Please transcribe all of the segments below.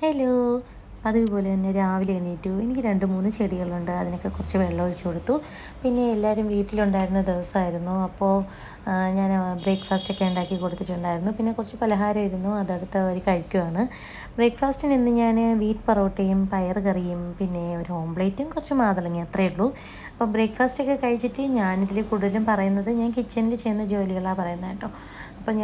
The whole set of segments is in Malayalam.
ഹലോ. അതുപോലെ തന്നെ രാവിലെ എണീറ്റു. എനിക്ക് 2-3 ചെടികളുണ്ട്. അതിനൊക്കെ കുറച്ച് വെള്ളം ഒഴിച്ച് കൊടുത്തു. പിന്നെ എല്ലാവരും വീട്ടിലുണ്ടായിരുന്ന ദിവസമായിരുന്നു. അപ്പോൾ ഞാൻ ബ്രേക്ക്ഫാസ്റ്റൊക്കെ ഉണ്ടാക്കി കൊടുത്തിട്ടുണ്ടായിരുന്നു. പിന്നെ കുറച്ച് പലഹാരമായിരുന്നു. അതെടുത്ത് അവർ കഴിക്കുവാണ്. ബ്രേക്ക്ഫാസ്റ്റിന് ഇന്ന് ഞാൻ വീറ്റ് പൊറോട്ടയും പയർ കറിയും പിന്നെ ഒരു ഓംപ്ലേറ്റും കുറച്ച് മാതളങ്ങ അത്രയേ ഉള്ളൂ. അപ്പോൾ ബ്രേക്ക്ഫാസ്റ്റൊക്കെ കഴിച്ചിട്ട് ഞാനിതിൽ കൂടുതലും പറയുന്നത് ഞാൻ കിച്ചണിൽ ചെയ്യുന്ന ജോലികളാണ് പറയുന്നത് കേട്ടോ. അപ്പോൾ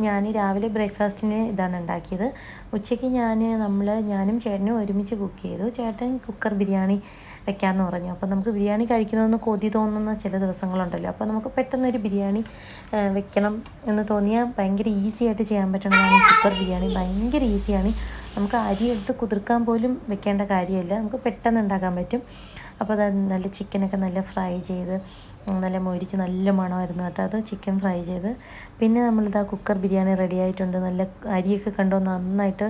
ഞാൻ രാവിലെ ബ്രേക്ക്ഫാസ്റ്റിന് ഇതാണ് ഉണ്ടാക്കിയത്. ഉച്ചയ്ക്ക് ഞാനും ചേട്ടനും ഒരുമിച്ച് കുക്ക് ചെയ്തു. ചേട്ടൻ കുക്കർ ബിരിയാണി വെക്കാമെന്ന് പറഞ്ഞു. അപ്പോൾ നമുക്ക് ബിരിയാണി കഴിക്കണമെന്ന് കൊതി തോന്നുന്ന ചില ദിവസങ്ങളുണ്ടല്ലോ. അപ്പോൾ നമുക്ക് പെട്ടെന്നൊരു ബിരിയാണി വെക്കണം എന്ന് തോന്നിയാൽ ഭയങ്കര ഈസി ആയിട്ട് ചെയ്യാൻ പറ്റുന്നതാണ് ഈ കുക്കർ ബിരിയാണി. ഭയങ്കര ഈസിയാണ്. നമുക്ക് അരി എടുത്ത് കുതിർക്കാൻ പോലും വെക്കേണ്ട കാര്യമില്ല. നമുക്ക് പെട്ടെന്ന് ഉണ്ടാക്കാൻ പറ്റും. അപ്പോൾ അത് നല്ല ചിക്കനൊക്കെ നല്ല ഫ്രൈ ചെയ്ത് നല്ല മൊരിച്ച് നല്ല മണമായിരുന്നു കേട്ടോ. അത് ചിക്കൻ ഫ്രൈ ചെയ്ത് പിന്നെ നമ്മളിതാ കുക്കർ ബിരിയാണി റെഡി ആയിട്ടുണ്ട്. നല്ല അരിയൊക്കെ കണ്ടോ നന്നായിട്ട്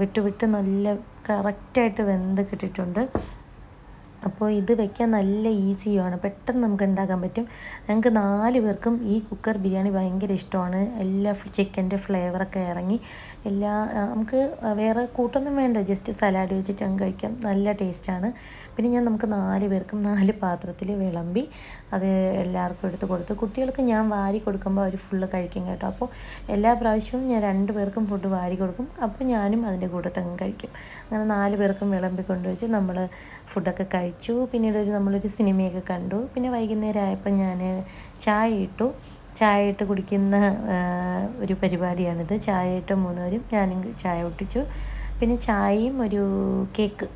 വിട്ട് നല്ല കറക്റ്റായിട്ട് വെന്ത് കിട്ടിയിട്ടുണ്ട്. അപ്പോൾ ഇത് വെക്കാൻ നല്ല ഈസിയുമാണ്. പെട്ടെന്ന് നമുക്ക് ഉണ്ടാക്കാൻ പറ്റും. ഞങ്ങൾക്ക് 4 പേർക്കും ഈ കുക്കർ ബിരിയാണി ഭയങ്കര ഇഷ്ടമാണ്. എല്ലാ ചിക്കൻ്റെ ഫ്ലേവറൊക്കെ ഇറങ്ങി നമുക്ക് വേറെ കൂട്ടൊന്നും വേണ്ട. ജസ്റ്റ് സലാഡ് വെച്ചിട്ട് അങ്ങ് കഴിക്കാം. നല്ല ടേസ്റ്റാണ്. പിന്നെ നമുക്ക് 4 പേർക്കും 4 പാത്രത്തിൽ വിളമ്പി അത് എല്ലാവർക്കും എടുത്ത് കൊടുത്തു. കുട്ടികൾക്ക് ഞാൻ വാരി കൊടുക്കുമ്പോൾ അവർ ഫുള്ള് കഴിക്കും കേട്ടോ. അപ്പോൾ എല്ലാ പ്രാവശ്യവും ഞാൻ 2 പേർക്കും ഫുഡ് വാരി കൊടുക്കും. അപ്പോൾ ഞാനും അതിൻ്റെ കൂട്ടത്തങ്ങ് കഴിക്കും. അങ്ങനെ 4 പേർക്കും വിളമ്പി കൊണ്ടുവച്ച് നമ്മൾ ഫുഡൊക്കെ കഴിച്ചു. പിന്നീട് നമ്മളൊരു സിനിമയൊക്കെ കണ്ടു. പിന്നെ വൈകുന്നേരം ആയപ്പോൾ ഞാൻ ചായ ഇട്ട് കുടിക്കുന്ന ഒരു പരിപാടിയാണിത്. ചായ ഇട്ട് 3 പേരും ഞാനും ചായ ഒട്ടിച്ചു. പിന്നെ ചായയും ഒരു കേക്ക്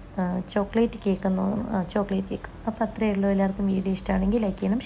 ചോക്ലേറ്റ് കേക്ക്. അപ്പോൾ അത്രയേ ഉള്ളൂ. എല്ലാവർക്കും വീഡിയോ ഇഷ്ടമാണെങ്കിൽ ലൈക്ക് ചെയ്യണം.